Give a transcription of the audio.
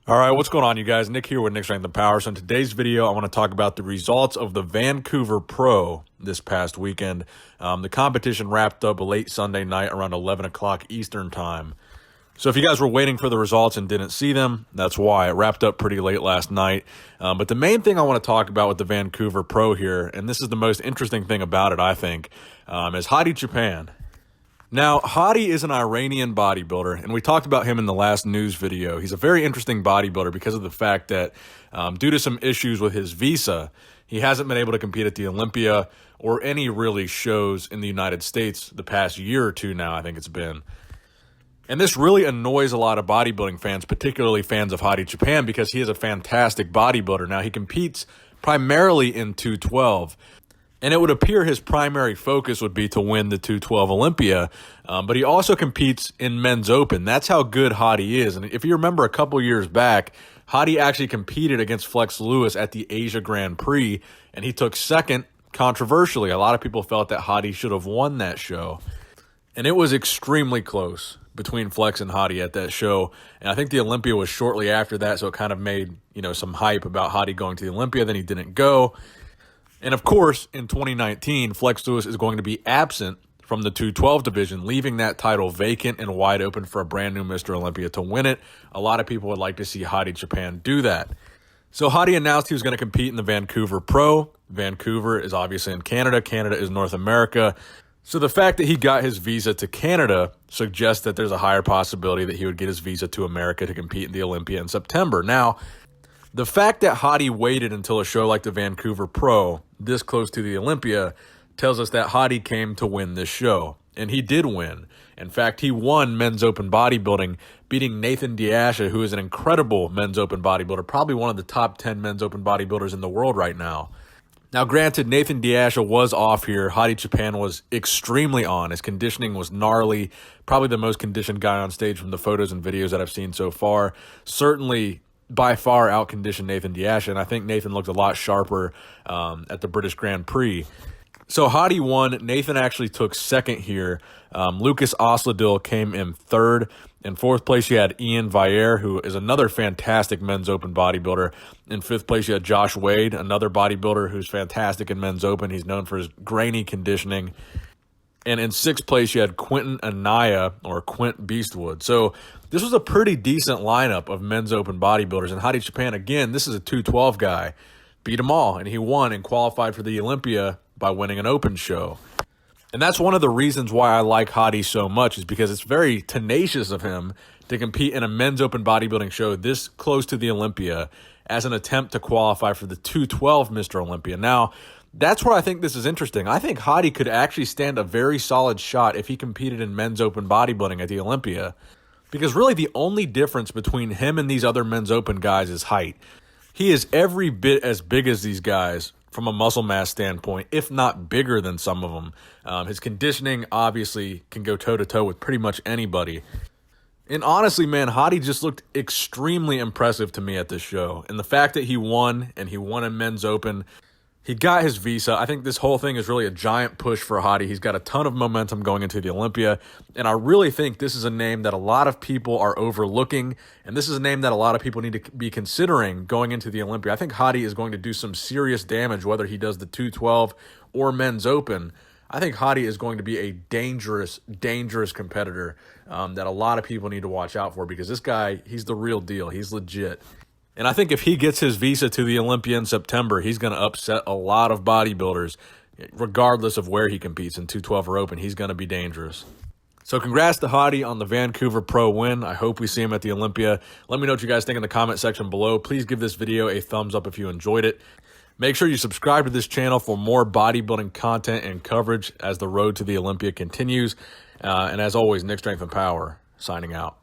All right, what's going on, you guys? Nick here with Nick Strength and Power. So in today's video, I want to talk about the results of the Vancouver Pro this past weekend. The competition wrapped up late Sunday night around 11 o'clock Eastern time. So if you guys were waiting for the results and didn't see them, that's why. It wrapped up pretty late last night. But the main thing I want to talk about with the Vancouver Pro here, and this is the most interesting thing about it, I think, is Hadi Choopan. Now, Hadi is an Iranian bodybuilder, and we talked about him in the last news video. He's a very interesting bodybuilder because of the fact that due to some issues with his visa, he hasn't been able to compete at the Olympia or any really shows in the United States the past year or two now, I think it's been. And this really annoys a lot of bodybuilding fans, particularly fans of Hadi Choopan, because he is a fantastic bodybuilder. Now, he competes primarily in 212. And it would appear his primary focus would be to win the 212 Olympia, but he also competes in men's open. That's how good Hadi is. And if you remember a couple years back, Hadi actually competed against Flex Lewis at the Asia Grand Prix, and he took second controversially. A lot of people felt that Hadi should have won that show. And it was extremely close between Flex and Hadi at that show. And I think the Olympia was shortly after that, so it kind of made, some hype about Hadi going to the Olympia. Then he didn't go. And of course, in 2019, Flex Lewis is going to be absent from the 212 division, leaving that title vacant and wide open for a brand new Mr. Olympia to win it. A lot of people would like to see Hadi Choopan do that. So Hadi announced he was going to compete in the Vancouver Pro. Vancouver is obviously in Canada. Canada is North America. So the fact that he got his visa to Canada suggests that there's a higher possibility that he would get his visa to America to compete in the Olympia in September. Now, the fact that Hadi waited until a show like the Vancouver Pro, this close to the Olympia, tells us that Hadi came to win this show. And he did win. In fact, he won men's open bodybuilding, beating Nathan Diasha, who is an incredible men's open bodybuilder, probably one of the top 10 men's open bodybuilders in the world right now. Now, granted, Nathan Diasha was off here. Hadi Choopan was extremely on. His conditioning was gnarly, probably the most conditioned guy on stage from the photos and videos that I've seen so far. Certainly by far outconditioned Nathan Diasha, and I think Nathan looked a lot sharper at the British Grand Prix. So Hadi won. Nathan actually took second here. Lucas Osladil came in third. In fourth place, you had Ian Vayer, who is another fantastic men's open bodybuilder. In fifth place, you had Josh Wade, another bodybuilder who's fantastic in men's open. He's known for his grainy conditioning. And in sixth place, you had Quentin Anaya, or Quint Beastwood. So this was a pretty decent lineup of men's open bodybuilders. And Hadi Choopan, again, this is a 212 guy, beat them all. And he won and qualified for the Olympia by winning an open show. And that's one of the reasons why I like Hadi so much, is because it's very tenacious of him to compete in a men's open bodybuilding show this close to the Olympia as an attempt to qualify for the 212 Mr. Olympia. Now, that's where I think this is interesting. I think Hadi could actually stand a very solid shot if he competed in men's open bodybuilding at the Olympia, because really the only difference between him and these other men's open guys is height. He is every bit as big as these guys from a muscle mass standpoint, if not bigger than some of them. His conditioning obviously can go toe-to-toe with pretty much anybody. And honestly, man, Hadi just looked extremely impressive to me at this show. And the fact that he won, and he won in men's open, he got his visa. I think this whole thing is really a giant push for Hadi. He's got a ton of momentum going into the Olympia, and I really think this is a name that a lot of people are overlooking, and this is a name that a lot of people need to be considering going into the Olympia. I think Hadi is going to do some serious damage, whether he does the 212 or men's open. I think Hadi is going to be a dangerous, dangerous competitor that a lot of people need to watch out for, because this guy, he's the real deal. He's legit. And I think if he gets his visa to the Olympia in September, he's going to upset a lot of bodybuilders, regardless of where he competes in 212 or open. He's going to be dangerous. So congrats to Hadi on the Vancouver Pro win. I hope we see him at the Olympia. Let me know what you guys think in the comment section below. Please give this video a thumbs up if you enjoyed it. Make sure you subscribe to this channel for more bodybuilding content and coverage as the road to the Olympia continues. And as always, Nick Strength and Power, signing out.